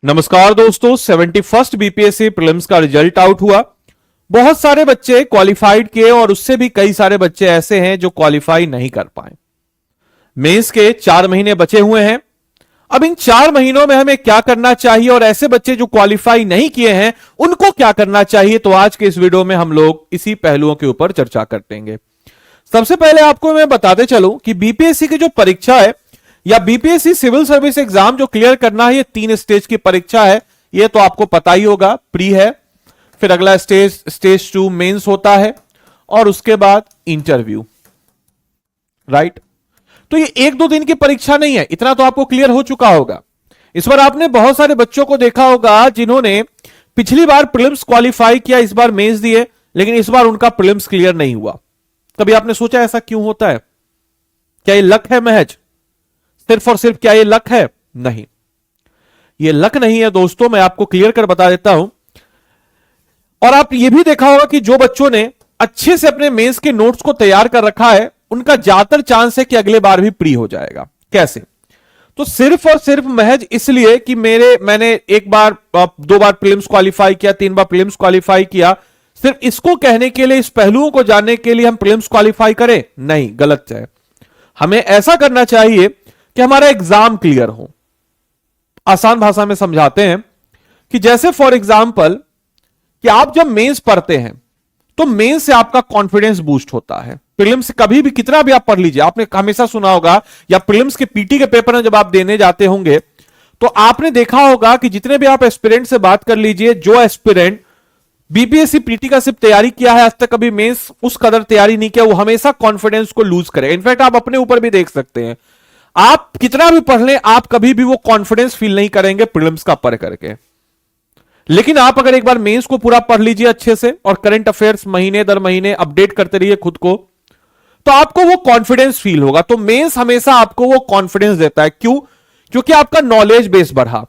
नमस्कार दोस्तों, 71st BPSC prelims का रिजल्ट आउट हुआ। बहुत सारे बच्चे क्वालिफाइड किए और उससे भी कई सारे बच्चे ऐसे हैं जो क्वालिफाई नहीं कर पाए। मेंस के 4 महीने बचे हुए हैं। अब इन 4 महीनों में हमें क्या करना चाहिए और ऐसे बच्चे जो क्वालिफाई नहीं किए हैं उनको क्या करना चाहिए, तो आज के इस वीडियो में हम लोग इसी पहलुओं के ऊपर चर्चा करेंगे। सबसे पहले आपको मैं बताते चलूं कि बीपीएससी की जो परीक्षा है या बीपीएससी सिविल सर्विस एग्जाम जो क्लियर करना है, ये 3 स्टेज की परीक्षा है। ये तो आपको पता ही होगा, प्री है, फिर अगला स्टेज 2 मेंस होता है और उसके बाद इंटरव्यू, राइट। तो ये 1-2 दिन की परीक्षा नहीं है, इतना तो आपको क्लियर हो चुका होगा। इस बार आपने बहुत सारे बच्चों को देखा होगा जिन्होंने पिछली बार प्रीलिम्स क्वालिफाई किया, इस बार मेंस दिए, लेकिन इस बार उनका प्रीलिम्स क्लियर नहीं हुआ। कभी आपने सोचा ऐसा क्यों होता है? क्या ये लक है महज? सिर्फ और सिर्फ क्या ये लक है? नहीं, ये लक नहीं है दोस्तों, मैं आपको क्लियर कर बता देता हूं। और आप ये भी देखा होगा कि जो बच्चों ने अच्छे से अपने मेंस के नोट्स को तैयार कर रखा है उनका ज्यादातर चांस है कि अगले बार भी प्री हो जाएगा। कैसे? तो सिर्फ और सिर्फ महज इसलिए कि मैंने 1 बार 2 बार प्रीलिम्स क्वालिफाई किया, 3 बार प्रीलिम्स क्वालिफाई किया, सिर्फ इसको कहने के लिए, इस पहलुओं को जानने के लिए हम प्रीलिम्स क्वालिफाई करें? नहीं, गलत है। हमें ऐसा करना चाहिए कि हमारा एग्जाम क्लियर हो। आसान भाषा में समझाते हैं कि जैसे फॉर एग्जाम्पल कि आप जब मेंस पढ़ते हैं तो मेंस से आपका कॉन्फिडेंस बूस्ट होता है। प्रीलिम्स कभी भी कितना भी आप पढ़ लीजिए, आपने हमेशा सुना होगा या प्रीलिम्स के पीटी के पेपर में जब आप देने जाते होंगे तो आपने देखा होगा कि जितने भी आप एस्पिरेंट से बात कर लीजिए, जो एस्पिरेंट बीपीएससी पीटी का सिर्फ तैयारी किया है, आज तक कभी मेंस उस कदर तैयारी नहीं किया, वो हमेशा कॉन्फिडेंस को लूज करेगा। इनफैक्ट आप अपने ऊपर भी देख सकते हैं, आप कितना भी पढ़ लें, आप कभी भी वो कॉन्फिडेंस फील नहीं करेंगे प्रीलिम्स का पढ़ करके। लेकिन आप अगर एक बार मेंस को पूरा पढ़ लीजिए अच्छे से और करंट अफेयर्स महीने दर महीने अपडेट करते रहिए खुद को, तो आपको वो कॉन्फिडेंस फील होगा। तो मेंस हमेशा आपको वो कॉन्फिडेंस देता है। क्यों? क्योंकि आपका नॉलेज बेस बढ़ा,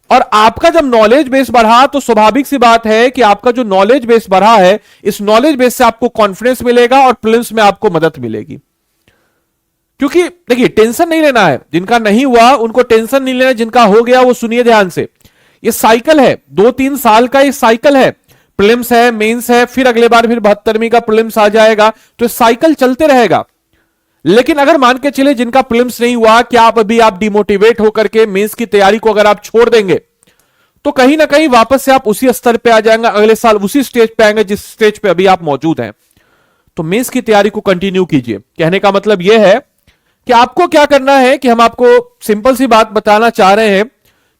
और आपका जब नॉलेज बेस बढ़ा तो स्वाभाविक सी बात है कि आपका जो नॉलेज बेस बढ़ा है, इस नॉलेज बेस से आपको कॉन्फिडेंस मिलेगा और प्रीलिम्स में आपको मदद मिलेगी। क्योंकि देखिए, टेंशन नहीं लेना है, जिनका नहीं हुआ उनको टेंशन नहीं लेना, जिनका हो गया वो सुनिए ध्यान से। ये साइकिल है, 2-3 साल का ये साइकिल है। प्रीलिम्स है, मेंस है, फिर अगले बार फिर 72वीं का प्रीलिम्स आ जाएगा, तो साइकिल चलते रहेगा। लेकिन अगर मान के चले जिनका प्रीलिम्स नहीं हुआ, क्या आप डिमोटिवेट होकर के मेंस की तैयारी को अगर आप छोड़ देंगे तो कहीं ना कहीं वापस से आप उसी स्तर पे आ जाएंगे, अगले साल उसी स्टेज पे आएंगे जिस स्टेज पे अभी आप मौजूद हैं। तो मेंस की तैयारी को कंटिन्यू कीजिए। कहने का मतलब यह है कि आपको क्या करना है कि हम आपको सिंपल सी बात बताना चाह रहे हैं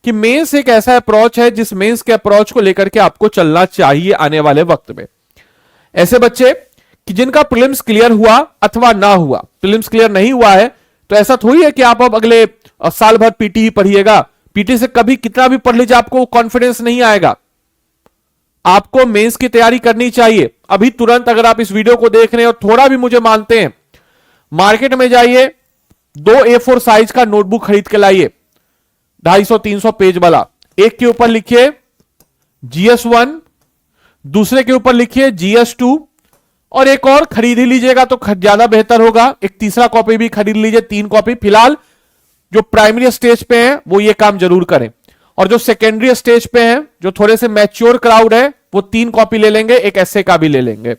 कि मेंस एक ऐसा अप्रोच है जिस मेंस के अप्रोच को लेकर के आपको चलना चाहिए आने वाले वक्त में। ऐसे बच्चे कि जिनका प्रीलिम्स क्लियर हुआ अथवा ना हुआ, प्रीलिम्स क्लियर नहीं हुआ है तो ऐसा थोड़ी है कि आप अब अगले साल भर पीटी ही पढ़िएगा। पीटी से कभी कितना भी पढ़ लीजिए आपको कॉन्फिडेंस नहीं आएगा। आपको मेंस की तैयारी करनी चाहिए। अभी तुरंत अगर आप इस वीडियो को देख रहे हैं और थोड़ा भी मुझे मानते हैं, मार्केट में जाइए, 2 A4 साइज का नोटबुक खरीद के लाइए, 250-300 पेज वाला। एक के ऊपर लिखिए GS1, दूसरे के ऊपर लिखिए GS2, और एक और खरीद ही लीजिएगा तो ज्यादा बेहतर होगा। एक तीसरा कॉपी भी खरीद लीजिए, 3 कॉपी। फिलहाल जो प्राइमरी स्टेज पे हैं वो ये काम जरूर करें, और जो सेकेंडरी स्टेज पे हैं, जो थोड़े से मैच्योर क्राउड है, वो 3 कॉपी ले लेंगे, एक ऐसे का भी ले लेंगे।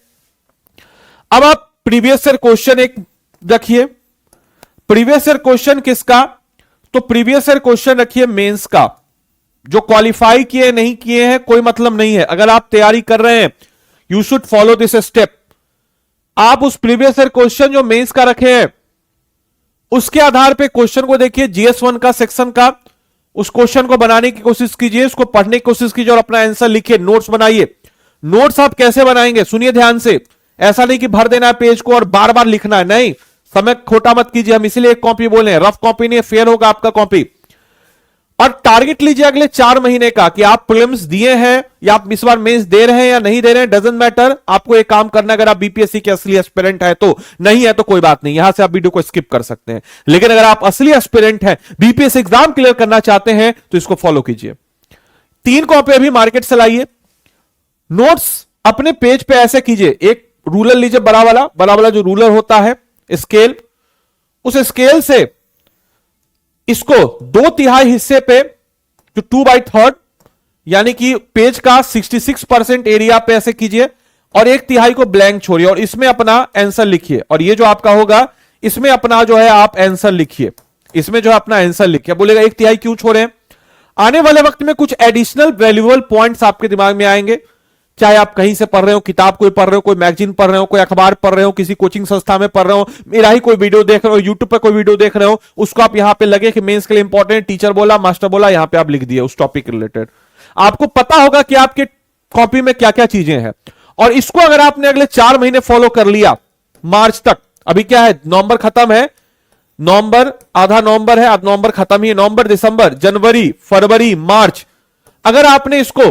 अब आप प्रीवियस ईयर क्वेश्चन एक रखिए। प्रीवियस ईयर क्वेश्चन किसका? तो प्रीवियस ईयर क्वेश्चन रखिए मेंस का। जो क्वालिफाई किए नहीं किए हैं कोई मतलब नहीं है, अगर आप तैयारी कर रहे हैं you should follow this step. आप उस प्रीवियस ईयर क्वेश्चन जो मेंस का रखे हैं उसके आधार पे क्वेश्चन को देखिए, GS1 का सेक्शन का, उस क्वेश्चन को बनाने की कोशिश कीजिए, उसको पढ़ने की कोशिश कीजिए और अपना आंसर लिखिए, नोट्स बनाइए। नोट्स आप कैसे बनाएंगे सुनिए ध्यान से। ऐसा नहीं कि भर देना है पेज को और बार बार लिखना है, नहीं, समय खोटा मत कीजिए। हम इसीलिए एक कॉपी बोले हैं, रफ कॉपी नहीं, फेयर होगा आपका कॉपी। और टारगेट लीजिए अगले 4 महीने का कि आप प्रीलिम्स दिए हैं या आप इस बार मेंस दे रहे हैं या नहीं दे रहे हैं, डजंट मैटर। आपको एक काम करना है, अगर आप बीपीएससी के असली एस्पिरेंट है तो, नहीं है तो कोई बात नहीं, यहां से आप वीडियो को स्किप कर सकते हैं। लेकिन अगर आप असली एस्पिरेंट हैं, बीपीएससी एग्जाम क्लियर करना चाहते हैं, तो इसको फॉलो कीजिए। 3 कॉपी अभी मार्केट से लाइए। नोट्स अपने पेज पे ऐसे कीजिए, एक रूलर लीजिए, बड़ा वाला जो रूलर होता है, स्केल, उस स्केल से इसको 2/3 हिस्से पे जो 2/3 यानी कि पेज का 66% एरिया पे ऐसे कीजिए और 1/3 को ब्लैंक छोड़िए और इसमें अपना आंसर लिखिए, और ये जो आपका होगा इसमें अपना जो है आप आंसर लिखिए, इसमें जो है अपना आंसर लिखिए। बोलेगा 1/3 क्यों छोड़े? आने वाले वक्त में कुछ एडिशनल वैल्यूएबल पॉइंट्स आपके दिमाग में आएंगे, चाहे आप कहीं से पढ़ रहे हो, किताब कोई पढ़ रहे हो, कोई मैगजीन पढ़ रहे हो, कोई अखबार पढ़ रहे हो, किसी कोचिंग संस्था में पढ़ रहे हो, मेरा ही कोई वीडियो देख रहे हो, यूट्यूब पे कोई वीडियो देख रहे हो, उसको आप यहां पे लगे कि मेंस के लिए इंपॉर्टेंट, टीचर बोला, मास्टर बोला, यहां पे आप लिख दिए उस टॉपिक रिलेटेड। आपको पता होगा कि आपके कॉपी में क्या क्या चीजें हैं, और इसको अगर आपने अगले 4 महीने फॉलो कर लिया मार्च तक, अभी क्या है, नवंबर खत्म है, नवंबर आधा नवंबर है, आधा नवंबर खत्म ही है, नवंबर दिसंबर जनवरी फरवरी मार्च, अगर आपने इसको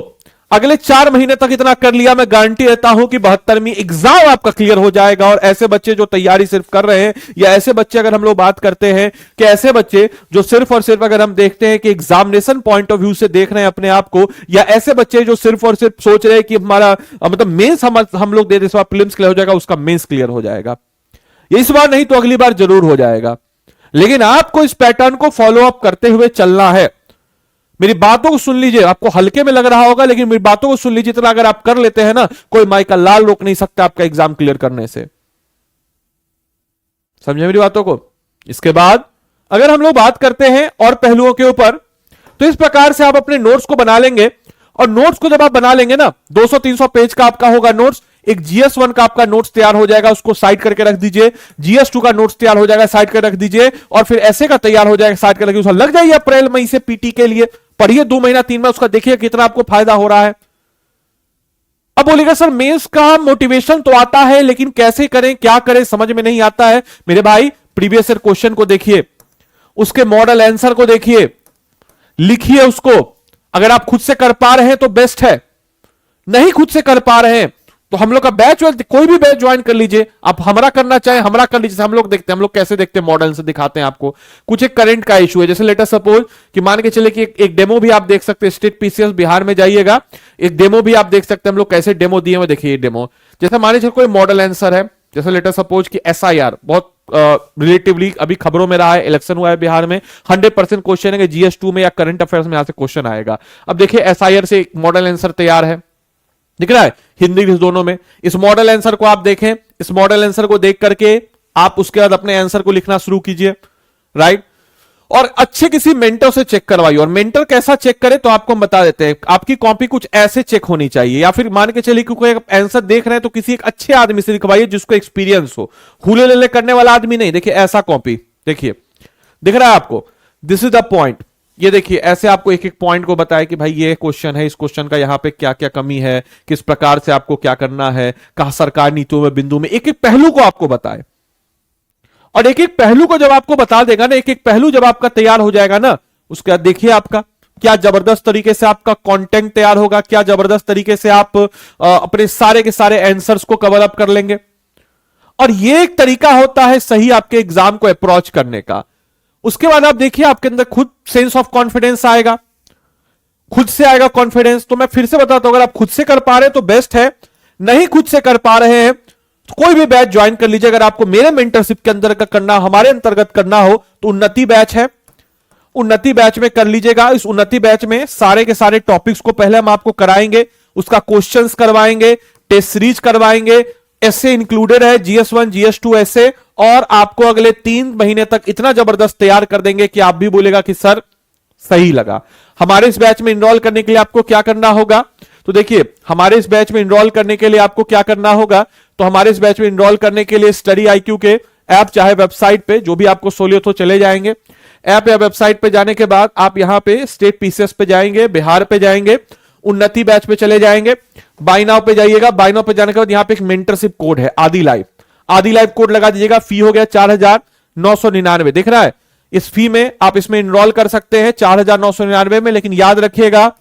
अगले 4 महीने तक इतना कर लिया, मैं गारंटी देता हूं कि 72वीं एग्जाम आपका क्लियर हो जाएगा। और ऐसे बच्चे जो तैयारी सिर्फ कर रहे हैं, या ऐसे बच्चे अगर हम लोग बात करते हैं कि ऐसे बच्चे जो सिर्फ और सिर्फ अगर हम देखते हैं कि एग्जामिनेशन पॉइंट ऑफ व्यू से देख रहे हैं अपने आप को, या ऐसे बच्चे जो सिर्फ और सिर्फ सोच रहे हैं कि हमारा मतलब मेंस हम लोग दे दे, इस बार प्रीलिम्स क्लियर हो जाएगा, उसका मेंस क्लियर हो जाएगा, इस बार नहीं तो अगली बार जरूर हो जाएगा। लेकिन आपको इस पैटर्न को फॉलो अप करते हुए चलना है। मेरी बातों को सुन लीजिए, आपको हल्के में लग रहा होगा, लेकिन मेरी बातों को सुन लीजिए, इतना अगर आप कर लेते हैं ना, कोई माई का लाल रोक नहीं सकता आपका एग्जाम क्लियर करने से। समझे मेरी बातों को? इसके बाद अगर हम लोग बात करते हैं और पहलुओं के ऊपर, तो इस प्रकार से आप अपने नोट्स को बना लेंगे, और नोट्स को जब आप बना लेंगे ना, 200-300 पेज का आपका होगा नोट्स, एक GS1 का आपका नोट्स तैयार हो जाएगा, उसको साइड करके रख दीजिए, GS2 का नोट्स तैयार हो जाएगा, साइड करके रख दीजिए, और फिर ऐसे का तैयार हो जाएगा, साइड करके, उसका लग जाइए अप्रैल मई से पीटी के लिए, पढ़िए 2 महीना 3 महीना, उसका देखिए कितना आपको फायदा हो रहा है। अब बोलेगा सर मेंस का मोटिवेशन तो आता है, लेकिन कैसे करें, क्या करें, समझ में नहीं आता है। मेरे भाई प्रीवियस ईयर क्वेश्चन को देखिए, उसके मॉडल आंसर को देखिए, लिखिए उसको। अगर आप खुद से कर पा रहे हैं तो बेस्ट है, नहीं खुद से कर पा रहे हैं तो हम लोग का बैच, कोई भी बैच ज्वाइन कर लीजिए। आप हमारा करना चाहे हमारा कर लीजिए। हम लोग देखते हैं, हम लोग कैसे देखते हैं, मॉडल से दिखाते हैं आपको। कुछ एक करंट का इशू है, जैसे लेटर सपोज कि मान के चले कि एक डेमो भी आप देख सकते हैं, स्टेट PCS बिहार में जाइएगा, एक डेमो भी आप देख सकते हैं, हम लोग कैसे डेमो दिए हुए, देखिए डेमो। जैसे मान लीजिए कोई मॉडल आंसर है, जैसे लेटर सपोज कि SIR बहुत रिलेटिवली अभी खबरों में रहा है, इलेक्शन हुआ है बिहार में, 100% क्वेश्चन है कि GS2 में या करंट अफेयर्स में यहां से क्वेश्चन आएगा। अब देखिए SIR से एक मॉडल आंसर तैयार है, दिख रहा है, हिंदी इंग्लिश दोनों में। इस मॉडल आंसर को आप देखें, इस मॉडल आंसर को देख करके आप उसके बाद अपने आंसर को लिखना शुरू कीजिए, राइट। और अच्छे किसी मेंटर से चेक करवाइए, और मेंटर कैसा चेक करे तो आपको हम बता देते हैं। आपकी कॉपी कुछ ऐसे चेक होनी चाहिए, या फिर मान के चलिए कि कोई आंसर देख रहे हैं तो किसी एक अच्छे आदमी से लिखवाइए जिसको एक्सपीरियंस हो, हुले लेले करने वाला आदमी नहीं। देखिए ऐसा कॉपी, देखिए दिख रहा है आपको, दिस इज द पॉइंट। ये देखिए ऐसे आपको एक एक पॉइंट को बताया कि भाई ये क्वेश्चन है, इस क्वेश्चन का यहां पे क्या क्या कमी है, किस प्रकार से आपको क्या करना है, कहा सरकार नीतियों में बिंदु में, एक एक पहलू को आपको बताए। और एक एक पहलू को जब आपको बता देगा ना, एक एक पहलू जब आपका तैयार हो जाएगा ना, उसके बाद देखिए आपका क्या जबरदस्त तरीके से आपका कंटेंट तैयार होगा, क्या जबरदस्त तरीके से आप अपने सारे के सारे आंसर्स को कवर अप कर लेंगे। और ये एक तरीका होता है सही आपके एग्जाम को अप्रोच करने का। उसके बाद आप देखिए आपके अंदर खुद सेंस ऑफ कॉन्फिडेंस आएगा, खुद से आएगा कॉन्फिडेंस। तो मैं फिर से बताता हूं, अगर आप खुद से कर पा रहे हैं तो बेस्ट है, नहीं खुद से कर पा रहे हैं तो कोई भी बैच ज्वाइन कर लीजिए। अगर आपको मेरे मेंटरशिप के अंदर करना, हमारे अंतर्गत करना हो तो उन्नति बैच है, उन्नति बैच में कर लीजिएगा। इस उन्नति बैच में सारे के सारे टॉपिक्स को पहले हम आपको कराएंगे, उसका क्वेश्चंस करवाएंगे, टेस्ट सीरीज करवाएंगे, ऐसे इंक्लूडेड है GS1 GS2 ऐसे, और आपको अगले 3 महीने तक इतना जबरदस्त तैयार कर देंगे कि आप भी बोलेगा कि सर सही लगा। हमारे इस बैच में इनरोल करने के लिए आपको क्या करना होगा, तो देखिए हमारे इस बैच में इनरोल करने के लिए आपको क्या करना होगा, तो हमारे इस बैच में इनरोल करने के लिए स्टडी IQ के ऐप चाहे वेबसाइट पे जो भी आपको सहूलियत हो चले जाएंगे। ऐप या वेबसाइट पे जाने के बाद आप यहां पे स्टेट PCS पे जाएंगे, बिहार पे जाएंगे, उन्नति बैच पे चले जाएंगे, बाय नाउ पे जाइएगा। बाय नाउ पे जाने के बाद यहां पे एक मेंटरशिप कोड है आदि लाइव, आदि लाइव कोड लगा दीजिएगा। फी हो गया 4,999, दिख रहा है। इस फी में आप इसमें इनरोल कर सकते हैं 4,999 में, लेकिन याद रखिएगा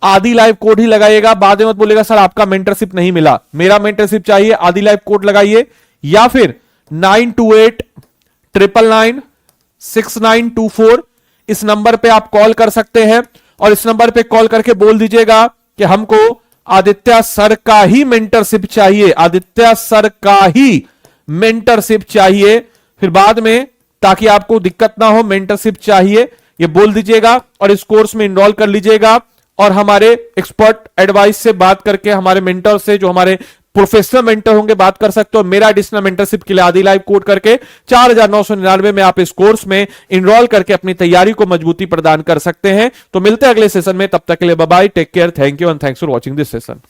आदि लाइव कोड ही लगाइएगा। बाद में मत बोलेगा सर आपका मेंटरशिप नहीं मिला, मेरा मेंटरशिप चाहिए, आदि लाइव कोड लगाइए, या फिर 9289996924 इस नंबर पे आप कॉल कर सकते हैं। और इस नंबर पे कॉल करके बोल दीजिएगा कि हमको आदित्य सर का ही मेंटरशिप चाहिए, आदित्य सर का ही मेंटरशिप चाहिए। फिर बाद में ताकि आपको दिक्कत ना हो, मेंटरशिप चाहिए ये बोल दीजिएगा और इस कोर्स में इनरोल कर लीजिएगा। और हमारे एक्सपर्ट एडवाइस से बात करके, हमारे मेंटर से, जो हमारे प्रोफेशनल मेंटर होंगे, बात कर सकते हो। मेरा एडिशनल मेंटरशिप के लिए आदि लाइव कोड करके 4999 में आप इस कोर्स में इनरोल करके अपनी तैयारी को मजबूती प्रदान कर सकते हैं। तो मिलते हैं अगले सेशन में, तब तक के लिए bye bye, take care, thank you and thanks for watching this session.